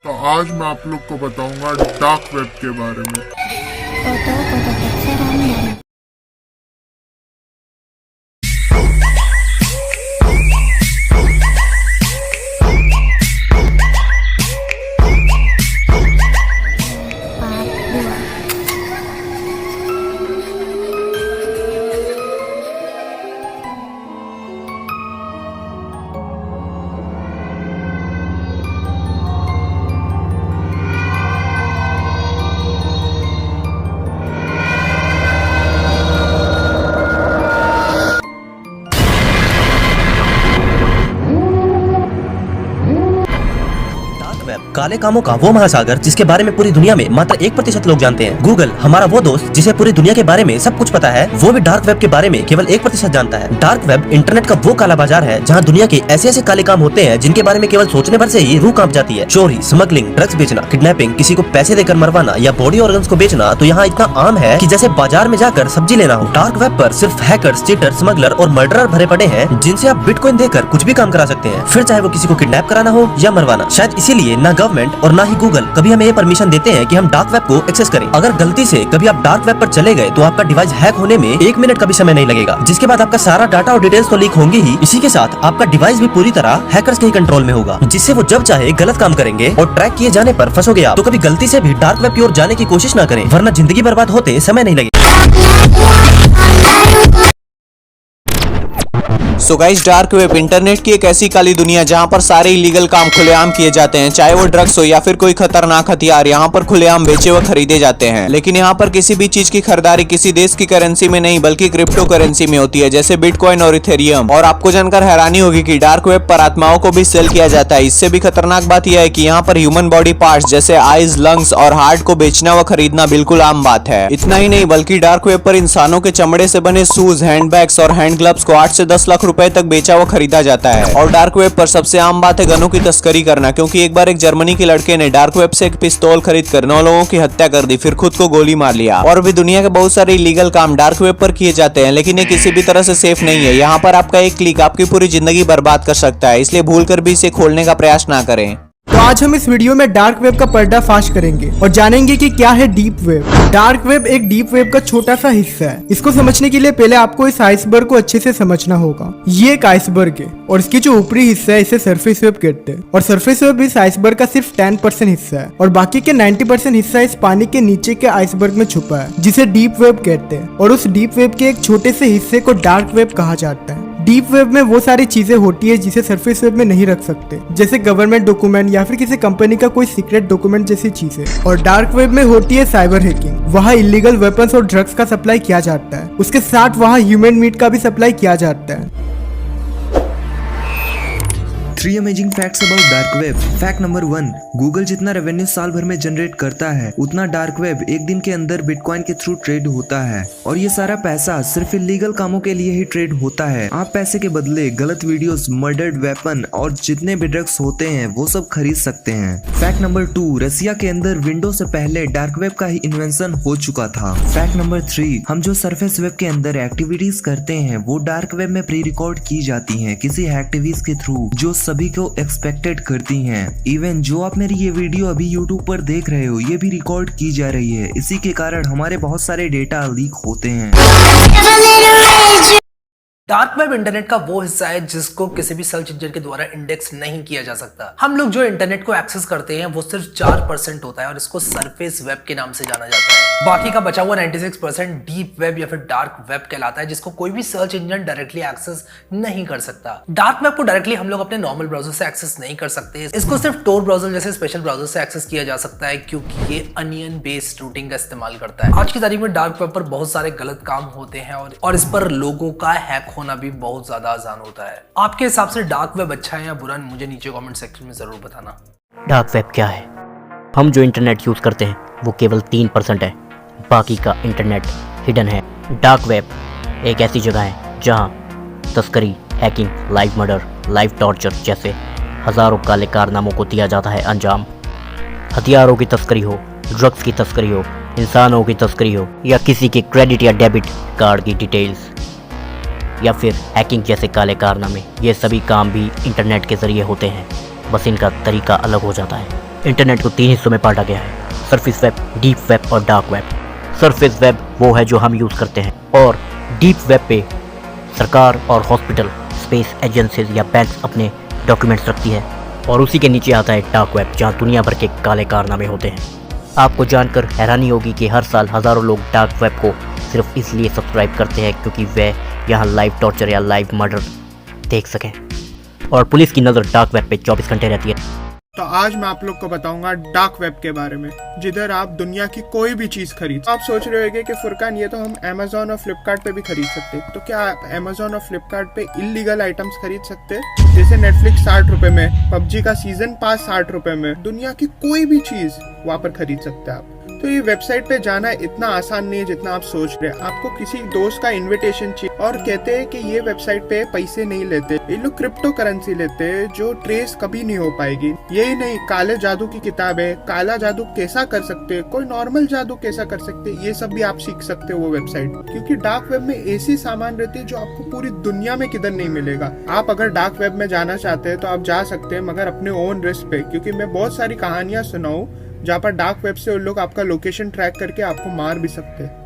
तो आज मैं आप लोग को बताऊंगा डार्क वेब के बारे में। काले कामों का वो महासागर जिसके बारे में पूरी दुनिया में मात्र 1% लोग जानते हैं। गूगल, हमारा वो दोस्त जिसे पूरी दुनिया के बारे में सब कुछ पता है, वो भी डार्क वेब के बारे में केवल 1% जानता है। डार्क वेब इंटरनेट का वो काला बाजार है जहाँ दुनिया के ऐसे ऐसे काले काम होते हैं जिनके बारे में केवल सोचने भर से ही रूह कांप जाती है। चोरी, स्मगलिंग, ड्रग्स बेचना, किडनैपिंग, किसी को पैसे देकर मरवाना या बॉडी ऑर्गन्स को बेचना तो यहाँ इतना आम है कि जैसे बाजार में जाकर सब्जी लेना हो। डार्क वेब पर सिर्फ हैकर्स, चीटर, स्मगलर और मर्डरर भरे पड़े हैं जिनसे आप बिटकॉइन देकर कुछ भी काम करा सकते हैं, फिर चाहे वो किसी को किडनैप कराना हो या मरवाना। शायद इसीलिए ना गवर्नमेंट और ना ही गूगल कभी हमें ये परमिशन देते हैं कि हम डार्क वेब को एक्सेस करें। अगर गलती से कभी आप डार्क वेब पर चले गए तो आपका डिवाइस हैक होने में 1 मिनट का भी समय नहीं लगेगा, जिसके बाद आपका सारा डाटा और डिटेल्स तो लीक होंगे ही, इसी के साथ आपका डिवाइस भी पूरी तरह हैकर्स के ही कंट्रोल में होगा, जिससे वो जब चाहे गलत काम करेंगे और ट्रैक किए जाने पर फंसोगे आप। तो कभी गलती से भी डार्क वेब की ओर जाने की कोशिश ना करें, वरना जिंदगी बर्बाद होते समय नहीं लगेगा। So guys, dark web internet की एक ऐसी काली दुनिया जहां पर सारे इलीगल काम खुलेआम किए जाते हैं, चाहे वो ड्रग्स हो या फिर कोई खतरनाक हथियार यहां पर खुलेआम बेचे व खरीदे जाते हैं। लेकिन यहां पर किसी भी चीज की खरीदारी किसी देश की करेंसी में नहीं बल्कि क्रिप्टो करेंसी में होती है, जैसे बिटकॉइन और इथेरियम। और आपको जानकर हैरानी होगी कि डार्क वेब पर आत्माओं को भी सेल किया जाता है। इससे भी खतरनाक बात यह है कि यहाँ पर ह्यूमन बॉडी पार्ट्स जैसे आईज, लंग्स और हार्ट को बेचना व खरीदना बिल्कुल आम बात है। इतना ही नहीं बल्कि डार्क वेब पर इंसानों के चमड़े से बने शूज, हैंडबैग्स और हैंड ग्लव्स को 8 से 10 लाख रुपए तक बेचा व खरीदा जाता है। और डार्क वेब पर सबसे आम बात है गनों की तस्करी करना, क्योंकि एक बार एक जर्मनी के लड़के ने डार्क वेब से एक पिस्तौल खरीद कर 9 लोगों की हत्या कर दी, फिर खुद को गोली मार लिया। और भी दुनिया के बहुत सारे इलीगल काम डार्क वेब पर किए जाते हैं, लेकिन ये किसी भी तरह से सेफ नहीं है। यहाँ पर आपका एक क्लिक आपकी पूरी जिंदगी बर्बाद कर सकता है, इसलिए भूल कर भी इसे खोलने का प्रयास ना करें। तो आज हम इस वीडियो में डार्क वेब का पर्दाफाश करेंगे और जानेंगे कि क्या है डीप वेब। डार्क वेब एक डीप वेब का छोटा सा हिस्सा है। इसको समझने के लिए पहले आपको इस आइसबर्ग को अच्छे से समझना होगा। ये एक आइसबर्ग है और इसकी जो ऊपरी हिस्सा है इसे सरफेस वेब कहते हैं। और सरफेस वेब इस आइसबर्ग का सिर्फ 10% हिस्सा है और बाकी के 90% हिस्सा इस पानी के नीचे के आइसबर्ग में छुपा है, जिसे डीप वेब कहते हैं। और उस डीप वेब के एक छोटे से हिस्से को डार्क वेब कहा जाता है। डीप वेब में वो सारी चीजें होती है जिसे सरफेस वेब में नहीं रख सकते, जैसे गवर्नमेंट डॉक्यूमेंट या फिर किसी कंपनी का कोई सीक्रेट डॉक्यूमेंट जैसी चीजें। और डार्क वेब में होती है साइबर हैकिंग। वहाँ इलीगल वेपन्स और ड्रग्स का सप्लाई किया जाता है, उसके साथ वहाँ ह्यूमन मीट का भी सप्लाई किया जाता है। 3 amazing facts about dark web. Fact number 1, Google जितना रेवेन्यू साल भर में जनरेट करता है उतना डार्क वेब एक दिन के अंदर बिटकॉइन के थ्रू ट्रेड होता है। और ये सारा पैसा सिर्फ इलीगल कामों के लिए ही ट्रेड होता है। आप पैसे के बदले गलत वीडियोस, मर्डर्ड वेपन और जितने भी ड्रग्स होते हैं वो सब खरीद सकते हैं। फैक्ट नंबर 2, रसिया के अंदर विंडो से पहले डार्क वेब का ही इन्वेंशन हो चुका था। फैक्ट नंबर 3, हम जो सरफेस वेब के अंदर एक्टिविटीज करते हैं वो डार्क वेब में प्री रिकॉर्ड की जाती है किसी हैकटिविस्ट के थ्रू, जो सभी को एक्सपेक्टेड करती हैं। इवन जो आप मेरी ये वीडियो अभी यूट्यूब पर देख रहे हो ये भी रिकॉर्ड की जा रही है। इसी के कारण हमारे बहुत सारे डेटा लीक होते हैं। डार्क वेब इंटरनेट का वो हिस्सा है जिसको किसी भी सर्च इंजन के द्वारा इंडेक्स नहीं किया जा सकता। हम लोग जो इंटरनेट को एक्सेस करते हैं वो सिर्फ 4% होता है और इसको सरफेस वेब के नाम से जाना जाता है। बाकी का बचा हुआ 96% डीप वेब या फिर डार्क वेब कहलाता है, जिसको कोई भी सर्च इंजन डायरेक्टली एक्सेस नहीं कर सकता। डार्क वेब को डायरेक्टली हम लोग अपने नॉर्मल ब्राउजर से एक्सेस नहीं कर सकते। इसको सिर्फ टोर ब्राउजर जैसे स्पेशल ब्राउजर से एक्सेस किया जा सकता है, क्योंकि ये अनियन बेस्ड रूटिंग का इस्तेमाल करता है। आज की तारीख में डार्क वेब पर बहुत सारे गलत काम होते हैं और इस पर लोगों का हैक होना भी बहुत ज्यादा आसान होता है। आपके हिसाब से डार्क वेब अच्छा है या बुरा, मुझे नीचे कमेंट सेक्शन में जरूर बताना। डार्क वेब क्या है? हम जो इंटरनेट यूज करते हैं वो केवल 3% है, बाकी का इंटरनेट हिडन है। डार्क वेब एक ऐसी जगह है जहां तस्करी, hacking, live murder, live torture जैसे हजारों काले कारनामों को दिया जाता है अंजाम। हथियारों की तस्करी हो, ड्रग्स की तस्करी हो, इंसानों की तस्करी हो या किसी के क्रेडिट या डेबिट कार्ड की डिटेल्स या फिर हैकिंग जैसे काले कारनामे, ये सभी काम भी इंटरनेट के ज़रिए होते हैं, बस इनका तरीका अलग हो जाता है। इंटरनेट को 3 हिस्सों में बांटा गया है: सरफेस वेब, डीप वेब और डार्क वेब। सरफेस वेब वो है जो हम यूज़ करते हैं, और डीप वेब पे सरकार और हॉस्पिटल, स्पेस एजेंसीज या बैंक्स अपने डॉक्यूमेंट्स रखती है। और उसी के नीचे आता है डार्क वेब, जहाँ दुनिया भर के काले कारनामे होते हैं। आपको जानकर हैरानी होगी कि हर साल हज़ारों लोग डार्क वेब को सिर्फ इसलिए सब्सक्राइब करते हैं क्योंकि वे यहाँ लाइव टॉर्चर या लाइव मर्डर देख सकें। और पुलिस की नज़र डार्क वेब पे 24 घंटे रहती है। तो आज मैं आप लोग को बताऊंगा डार्क वेब के बारे में, जिधर आप दुनिया की कोई भी चीज खरीद। आप सोच रहे होंगे कि फुरकान ये तो हम Amazon और फ्लिपकार्ट पे भी खरीद सकते हैं, तो क्या आप Amazon और फ्लिपकार्ट पे इलीगल आइटम्स खरीद सकते हैं? जैसे नेटफ्लिक्स 60 रुपए में, PUBG का सीजन पास 60 रुपए में, दुनिया की कोई भी चीज वहाँ पर खरीद सकते हैं आप। तो ये वेबसाइट पे जाना इतना आसान नहीं है जितना आप सोच रहे हैं। आपको किसी दोस्त का इनविटेशन चाहिए और कहते हैं कि ये वेबसाइट पे पैसे नहीं लेते, ये लोग क्रिप्टो करेंसी लेते हैं जो ट्रेस कभी नहीं हो पाएगी। यही नहीं, काले जादू की किताब है, काला जादू कैसा कर सकते हैं, कोई नॉर्मल जादू कैसा कर सकते हैं, ये सब भी आप सीख सकते हो वो वेबसाइट। क्योंकि डार्क वेब में ऐसी सामान रहती है जो आपको पूरी दुनिया में किधर नहीं मिलेगा। आप अगर डार्क वेब में जाना चाहते हैं तो आप जा सकते हैं, मगर अपने ओन रिस्क पे, क्योंकि मैं बहुत सारी कहानियां सुनाऊं जहाँ पर डार्क वेब से उन लोग आपका लोकेशन ट्रैक करके आपको मार भी सकते हैं।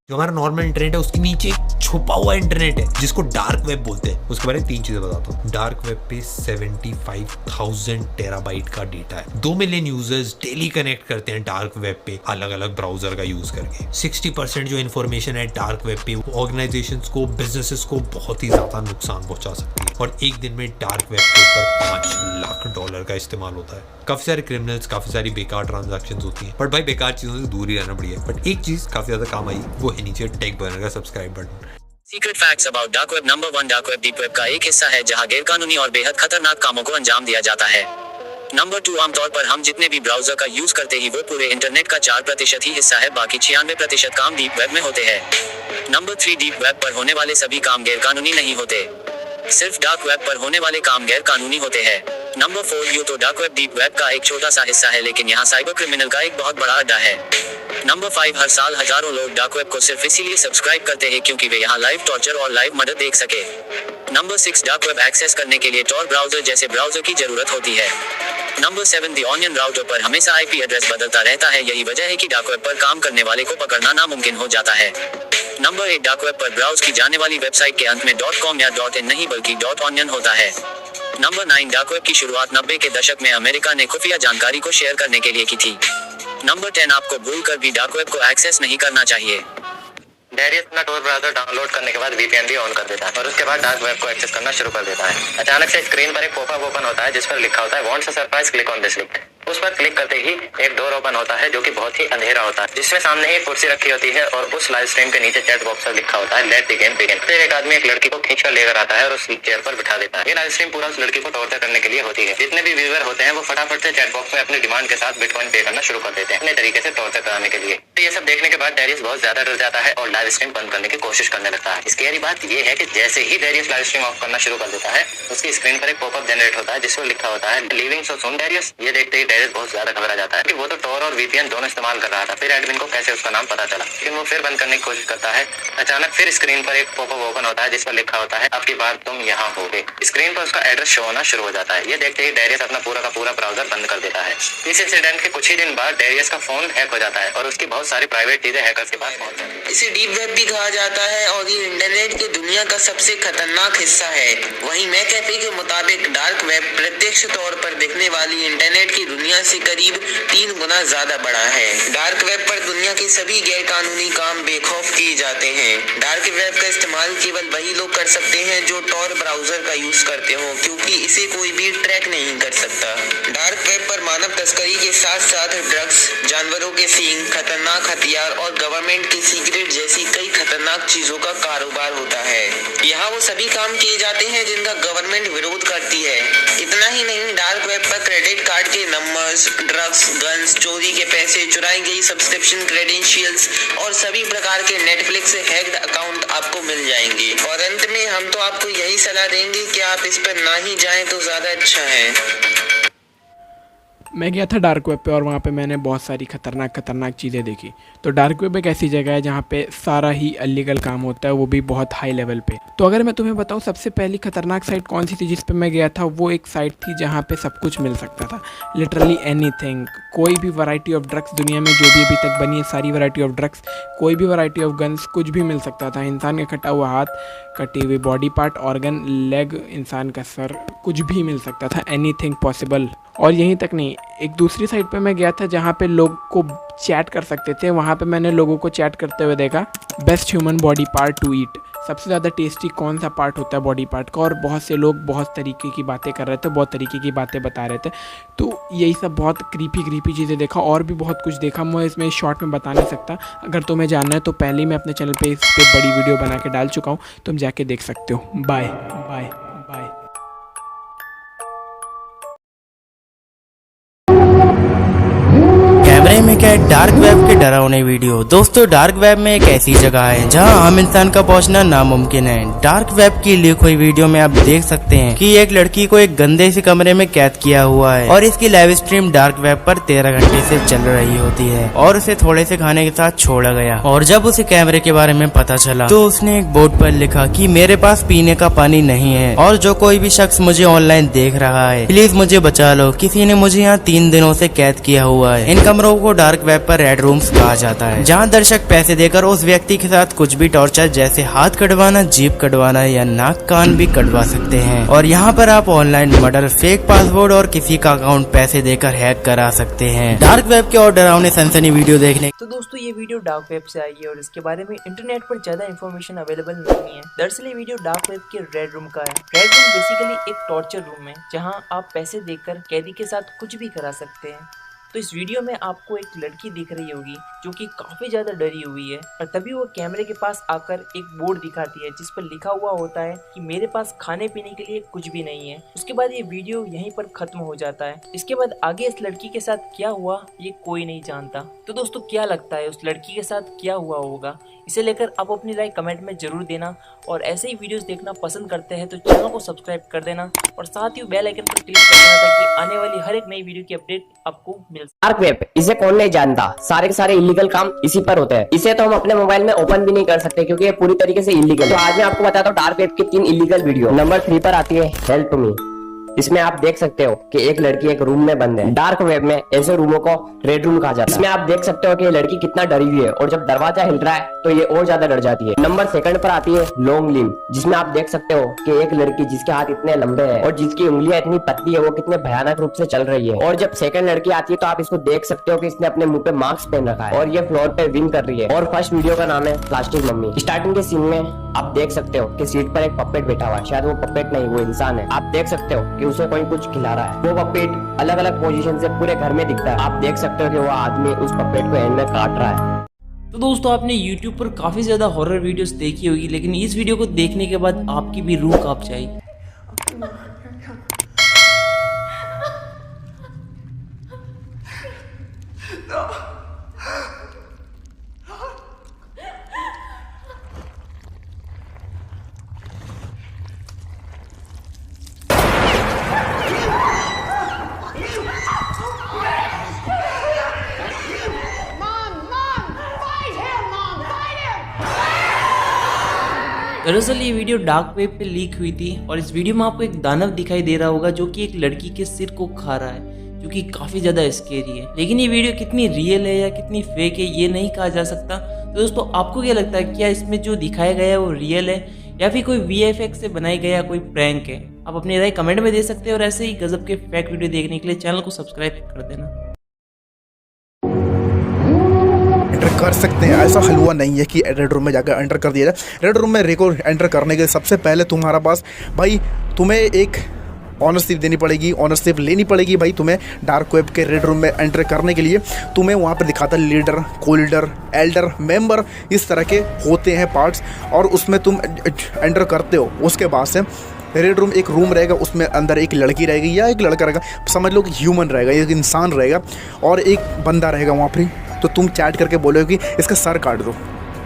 जो हमारा नॉर्मल इंटरनेट है उसके नीचे एक छुपा हुआ इंटरनेट है जिसको डार्क वेब बोलते हैं। उसके बारे में 3 चीजें बताता हूँ। डार्क वेब पे 75,000 टेराबाइट का डेटा है। 2 मिलियन यूजर्स डेली कनेक्ट करते हैं डार्क वेब पे अलग अलग ब्राउजर का यूज करके। 60% जो इन्फॉर्मेशन है डार्क वेब पे ऑर्गेनाइजेशंस को, बिजनेसेस को बहुत ही ज्यादा नुकसान पहुंचा सकती है। और एक दिन में डार्क वेब के ऊपर $5 लाख का इस्तेमाल होता है। काफी सारे क्रिमिनल्स, काफी सारी बेकार ट्रांजैक्शंस होती हैं, बट भाई बेकार चीजों से दूर ही रहना बढ़िया। बट एक चीज काफी ज्यादा काम आई, वो है नीचे टेक बर्नर का subscribe button. Secret facts about dark web. Number 1, dark web deep web का एक हिस्सा है जहां गैरकानूनी और बेहद खतरनाक कामों को अंजाम दिया जाता है। नंबर 2, आमतौर पर हम जितने भी ब्राउजर का यूज करते ही वो पूरे इंटरनेट का 4% ही हिस्सा है, बाकी 96% काम डीप वेब में होते हैं। नंबर 3, डीप वेब पर होने वाले सभी काम गैरकानूनी नहीं होते, सिर्फ डार्क वेब पर होने वाले काम गैर कानूनी होते हैं। नंबर 4, यूं तो डार्क वेब डीप वेब का एक छोटा सा हिस्सा है, लेकिन यहाँ साइबर क्रिमिनल का एक बहुत बड़ा अड्डा है। नंबर 5, हर साल हजारों लोग डार्क वेब को सिर्फ इसीलिए सब्सक्राइब करते हैं क्योंकि वे यहाँ लाइव टॉर्चर और लाइव मर्डर देख सके। नंबर 6, डार्क वेब एक्सेस करने के लिए टॉर ब्राउजर जैसे ब्राउजर की जरूरत होती है। नंबर 7, द ऑनियन राउटर पर हमेशा IP एड्रेस बदलता रहता है, यही वजह है कि डार्क वेब पर काम करने वाले को पकड़ना नामुमकिन हो जाता है। नंबर 8, डार्क वेब पर ब्राउज की जाने वाली वेबसाइट के अंत में .com या .in नहीं बल्कि .onion होता है। नंबर 9, डार्क वेब की शुरुआत 90 के दशक में अमेरिका ने खुफिया जानकारी को शेयर करने के लिए की थी। नंबर 10, आपको भूलकर भी डार्क वेब को एक्सेस नहीं करना चाहिए। डेरियस अपना टोर ब्राउजर डाउनलोड करने के बाद VPN भी ऑन कर देता है और उसके बाद डार्क वेब को एक्सेस करना शुरू कर देता है। अचानक से स्क्रीन पर एक पॉपअप ओपन होता है जिस पर लिखा होता है wants a surprise, click on this link. उस पर क्लिक करते ही एक डोर ओपन होता है जो कि बहुत ही अंधेरा होता है, जिसमें सामने ही कुर्सी रखी होती है और उस लाइव स्ट्रीम के नीचे चैट बॉक्स पर लिखा होता है लेट द गेम बिगिन। फिर एक आदमी एक लड़की को खींचकर लेकर आता है और उस चेयर पर बिठा देता है। ये लाइव स्ट्रीम पूरा उस लड़की को टॉर्चर करने के लिए होती है। जितने भी व्यूअर होते हैं वो फटाफट से चैट बॉक्स में अपनी डिमांड के साथ बिटकॉइन पे करना शुरू कर देते हैं अपने तरीके से टॉर्चर कराने के लिए। तो ये सब देखने के बाद डेरियस बहुत ज्यादा डर जाता है और लाइव स्ट्रीम बंद करने की कोशिश करने लगता है। स्कैरी बात ये है कि जैसे ही डेरियस लाइव स्ट्रीम ऑफ करना शुरू कर देता है उसकी स्क्रीन पर एक पॉपअप जनरेट होता है जिस पर लिखा होता है लीविंग सो सून डेरियस। ये देखते ही डेरियस बहुत ज्यादा घबरा जाता है कि वो तो टॉर और VPN दोनों इस्तेमाल कर रहा था, फिर एडमिन को कैसे उसका नाम पता चला। लेकिन वो फिर बंद करने की कोशिश करता है। अचानक फिर स्क्रीन पर एक पॉपअप ओपन होता है जिस पर लिखा होता है अब की बार तुम यहाँ होगे। स्क्रीन पर उसका एड्रेस शो होना शुरू हो जाता है। ये देखते ही डेरियस अपना पूरा का पूरा ब्राउजर बंद कर देता है। इस इंसिडेंट के कुछ ही दिन बाद डेरियस का फोन हैक हो जाता है और उसकी बहुत सारी प्राइवेट चीजें हैकर्स के पास पहुंच जाती है। इसे डीप वेब भी कहा जाता है और ये इंटरनेट की दुनिया का सबसे खतरनाक हिस्सा है। वहीं मैकएफी के मुताबिक डार्क वेब प्रत्यक्ष तौर पर दिखने वाली इंटरनेट की दुनिया से करीब 3 गुना ज्यादा बड़ा है। डार्क वेब पर दुनिया के सभी गैर कानूनी काम बेखौफ किए जाते हैं। डार्क वेब का इस्तेमाल केवल वही लोग कर सकते हैं जो टॉर ब्राउजर का यूज करते हो, क्योंकि इसे कोई भी ट्रैक नहीं कर सकता। डार्क वेब पर मानव तस्करी के साथ साथ ड्रग्स, जानवरों के सींग, खतरनाक हथियार और गवर्नमेंट के सीक्रेट जैसी कई खतरनाक चीजों का कारोबार होता है। यहाँ वो सभी काम किए जाते हैं जिनका गवर्नमेंट विरोध करती है। इतना ही नहीं, डार्क वेब पर क्रेडिट कार्ड के नंबर्स, ड्रग्स, गन्स, चोरी के पैसे, चुराई गई सब्सक्रिप्शन क्रेडेंशियल्स और सभी प्रकार के नेटफ्लिक्स हैक्ड अकाउंट आपको मिल जाएंगे। और अंत में हम तो आपको यही सलाह देंगे कि आप इस पर ना ही जाएं तो ज्यादा अच्छा है। मैं गया था डार्क वेब पे और वहाँ पे मैंने बहुत सारी खतरनाक चीज़ें देखी। तो डार्क वेब एक ऐसी जगह है जहाँ पे सारा ही इलीगल काम होता है, वो भी बहुत हाई लेवल पे। तो अगर मैं तुम्हें बताऊँ सबसे पहली खतरनाक साइट कौन सी थी जिस पे मैं गया था, वो एक साइट थी जहाँ पे सब कुछ मिल सकता था, लिटरली एनीथिंग। कोई भी वैरायटी ऑफ ड्रग्स दुनिया में जो भी अभी तक बनी है, सारी वैरायटी ऑफ ड्रग्स, कोई भी वैरायटी ऑफ गन्स, कुछ भी मिल सकता था। इंसान का कटा हुआ हाथ, कटी हुई बॉडी पार्ट, ऑर्गन, लेग, इंसान का सर, कुछ भी मिल सकता था, एनीथिंग पॉसिबल। और यहीं तक नहीं, एक दूसरी साइट पे मैं गया था जहाँ पे लोग को चैट कर सकते थे। वहाँ पे मैंने लोगों को चैट करते हुए देखा, best human body part to eat, सबसे ज़्यादा टेस्टी कौन सा पार्ट होता है बॉडी पार्ट का। और बहुत से लोग बहुत तरीके की बातें कर रहे थे, बहुत तरीके की बातें बता रहे थे। तो यही सब बहुत क्रीपी चीज़ें देखा, और भी बहुत कुछ देखा, मैं इसमें शॉर्ट में बता नहीं सकता। अगर तुम्हें जानना है तो पहले ही मैं अपने चैनल पे इस पर बड़ी वीडियो बना के डाल चुका हूँ, तुम जाके देख सकते हो। Bye bye bye. कैमरे में क्या है डार्क वेब के डरावने वीडियो। दोस्तों डार्क वेब में एक ऐसी जगह है जहां आम इंसान का पहुंचना नामुमकिन है। डार्क वेब की लीक हुई वीडियो में आप देख सकते हैं कि एक लड़की को एक गंदे से कमरे में कैद किया हुआ है और इसकी लाइव स्ट्रीम डार्क वेब पर 13 घंटे से चल रही होती है और उसे थोड़े से खाने के साथ छोड़ा गया। और जब उसे कैमरे के बारे में पता चला तो उसने एक बोर्ड पर लिखा कि मेरे पास पीने का पानी नहीं है और जो कोई भी शख्स मुझे ऑनलाइन देख रहा है प्लीज मुझे बचा लो, किसी ने मुझे यहाँ 3 दिनों से कैद किया हुआ है। इन कमरों को डार्क वेब पर रेड रूम्स कहा जाता है, जहां दर्शक पैसे देकर उस व्यक्ति के साथ कुछ भी टॉर्चर जैसे हाथ कटवाना, जीभ कटवाना या नाक कान भी कटवा सकते हैं। और यहाँ पर आप ऑनलाइन मर्डर, फेक पासवर्ड और किसी का अकाउंट पैसे देकर हैक करा सकते हैं। डार्क वेब के और डरावने सनसनी वीडियो देखने तो दोस्तों ये वीडियो डार्क वेब से आई है और इसके बारे में इंटरनेट पर ज्यादा इन्फॉर्मेशन अवेलेबल नहीं है। दरअसल ये वीडियो डार्क वेब के रेड रूम का है। रेड रूम बेसिकली एक टॉर्चर रूम है जहाँ आप पैसे देकर कैदी के साथ कुछ भी करा सकते हैं। तो इस वीडियो में आपको एक लड़की दिख रही होगी जो कि काफ़ी ज़्यादा डरी हुई है और तभी वो कैमरे के पास आकर एक बोर्ड दिखाती है जिस पर लिखा हुआ होता है कि मेरे पास खाने पीने के लिए कुछ भी नहीं है। उसके बाद ये वीडियो यहीं पर खत्म हो जाता है। इसके बाद आगे इस लड़की के साथ क्या हुआ ये कोई नहीं जानता। तो दोस्तों क्या लगता है उस लड़की के साथ क्या हुआ होगा, इसे लेकर आप अपनी राय कमेंट में जरूर देना। और ऐसे ही वीडियोस देखना पसंद करते हैं तो चैनल को सब्सक्राइब कर देना और साथ ही बेल आइकन पर क्लिक कर देना ताकि आने वाली हर एक नई वीडियो की अपडेट आपको मिल सके। डार्क वेब, इसे कौन नहीं जानता, सारे के सारे इलीगल काम इसी पर होते हैं। इसे तो हम अपने मोबाइल में ओपन भी नहीं कर सकते क्योंकि ये पूरी तरीके से इलीगल। तो आज मैं आपको बताता हूँ डार्क वेब की 3 इलीगल वीडियो। नंबर 3 पर आती है हेल्प मी। इसमें आप देख सकते हो कि एक लड़की एक रूम में बंद है। डार्क वेब में ऐसे रूमों को रेड रूम कहा जाता है। इसमें आप देख सकते हो कि ये लड़की कितना डरी हुई है और जब दरवाजा हिल रहा है तो ये और ज्यादा डर जाती है। नंबर 2 पर आती है लॉन्ग लिम, जिसमें आप देख सकते हो कि एक लड़की जिसके हाथ इतने लंबे हैं और जिसकी उंगलियां इतनी पतली है वो कितने भयानक रूप से चल रही है। और जब सेकंड लड़की आती है तो आप इसको देख सकते हो कि इसने अपने मुंह पे मास्क पहन रखा है और ये फ्लोर पे विन कर रही है। और फर्स्ट वीडियो का नाम है प्लास्टिक मम्मी। स्टार्टिंग के सीन में आप देख सकते हो कि सीट पर एक पपेट बैठा हुआ है, शायद वो पपेट नहीं वो इंसान है। आप देख सकते हो कि उसे कोई कुछ खिला रहा है। वो पपेट अलग अलग पोजीशन से पूरे घर में दिखता है। आप देख सकते हो कि वो आदमी उस पपेट को एंड में काट रहा है। तो दोस्तों आपने YouTube पर काफी ज्यादा हॉरर वीडियोस देखी होगी, लेकिन इस वीडियो को देखने के बाद आपकी भी रूह कांप जाएगी। दरअसल ये वीडियो डार्क वेब पे लीक हुई थी और इस वीडियो में आपको एक दानव दिखाई दे रहा होगा जो कि एक लड़की के सिर को खा रहा है, जो कि काफी ज्यादा स्केरी है। लेकिन ये वीडियो कितनी रियल है या कितनी फेक है ये नहीं कहा जा सकता। तो दोस्तों आपको क्या लगता है, क्या इसमें जो दिखाया गया है वो रियल है या फिर कोई VFX से बनाई गया कोई प्रैंक है? आप अपनी राय कमेंट में दे सकते हैं और ऐसे ही गजब के फेक वीडियो देखने के लिए चैनल को सब्सक्राइब कर देना। एंटर कर सकते हैं, ऐसा हलवा नहीं है कि रेड रूम में जाकर एंटर कर दिया जाए। रेड रूम में रेको एंटर करने के सबसे पहले तुम्हारा पास भाई तुम्हें एक ऑनरशिप देनी पड़ेगी, ऑनरशिप लेनी पड़ेगी भाई तुम्हें। डार्क वेब के रेड रूम में एंटर करने के लिए तुम्हें वहाँ पर दिखाता है लीडर, कोल्डर, एल्डर, मेंबर, इस तरह के होते हैं पार्ट्स और उसमें तुम एंटर करते हो। उसके बाद से रेड रूम एक रूम रहेगा, उसमें अंदर एक लड़की रहेगी या एक लड़का रहेगा, समझ लो कि ह्यूमन रहेगा, एक इंसान रहेगा और एक बंदा रहेगा वहाँ पर। तो तुम चैट करके बोलोगे कि इसका सर काट दो,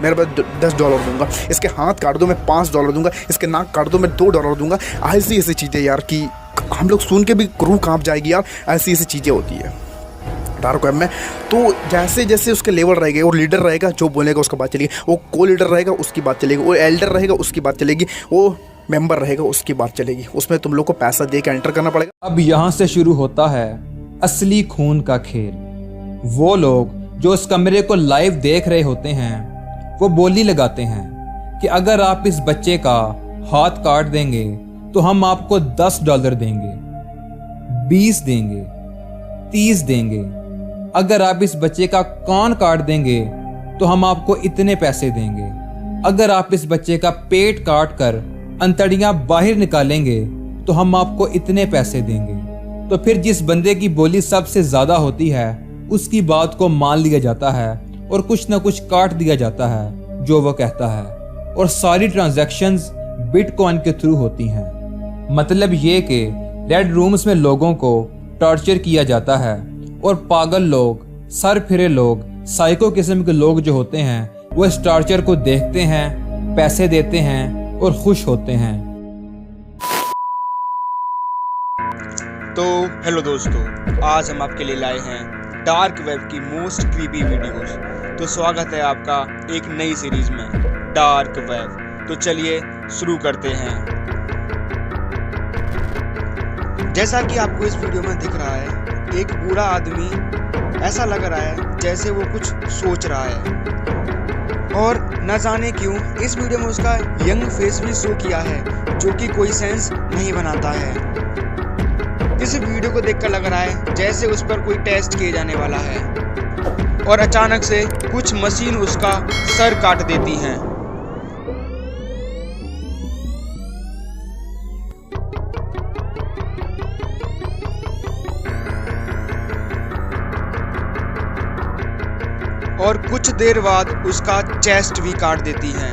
मेरे पास $10 दूंगा, इसके हाथ काट दो मैं $5 दूंगा, इसके नाक काट दो मैं $2 दूंगा। ऐसी चीज़ें यार कि हम लोग सुन के भी रूह कांप जाएगी यार, ऐसी ऐसी चीज़ें होती है डार्क वेब में। तो जैसे जैसे उसके लेवल रहेगा, वो लीडर रहेगा जो बोलेगा उसका बात चलेगी, वो को लीडर रहेगा उसकी बात चलेगी, वो एल्डर रहेगा उसकी बात चलेगी, वो मेंबर रहेगा उसकी बात चलेगी। उसमें तुम लोग को पैसा दे के एंटर करना पड़ेगा। अब यहाँ से शुरू होता है असली खून का खेल। वो लोग जो इस कमरे को लाइव देख रहे होते हैं वो बोली लगाते हैं कि अगर आप इस बच्चे का हाथ काट देंगे तो हम आपको $10 देंगे, 20 देंगे, 30 देंगे। अगर आप इस बच्चे का कान काट देंगे तो हम आपको इतने पैसे देंगे। अगर आप इस बच्चे का पेट काट कर अंतड़ियां बाहर निकालेंगे तो हम आपको इतने पैसे देंगे। तो फिर जिस बंदे की बोली सबसे ज्यादा होती है उसकी बात को मान लिया जाता है और कुछ ना कुछ काट दिया जाता है जो वो कहता है, और सारी ट्रांजैक्शंस बिटकॉइन के थ्रू होती हैं। मतलब ये कि रेड रूम्स में लोगों को टॉर्चर किया जाता है और पागल लोग, सर फिरे लोग, साइको किस्म के लोग जो होते हैं वो इस टॉर्चर को देखते हैं, पैसे देते हैं और खुश होते हैं। तो हेलो दोस्तों, आज हम आपके लिए लाए हैं डार्क वेब की मोस्ट क्रीपी वीडियोस। तो स्वागत है आपका एक नई सीरीज में डार्क वेब। तो चलिए शुरू करते हैं। जैसा कि आपको इस वीडियो में दिख रहा है, एक बूढ़ा आदमी ऐसा लग रहा है जैसे वो कुछ सोच रहा है, और न जाने क्यों इस वीडियो में उसका यंग फेस भी शो किया है जो कि कोई सेंस नहीं बनाता है। इस वीडियो को देखकर लग रहा है जैसे उस पर कोई टेस्ट किए जाने वाला है, और अचानक से कुछ मशीन उसका सर काट देती हैं। और कुछ देर बाद उसका चेस्ट भी काट देती हैं।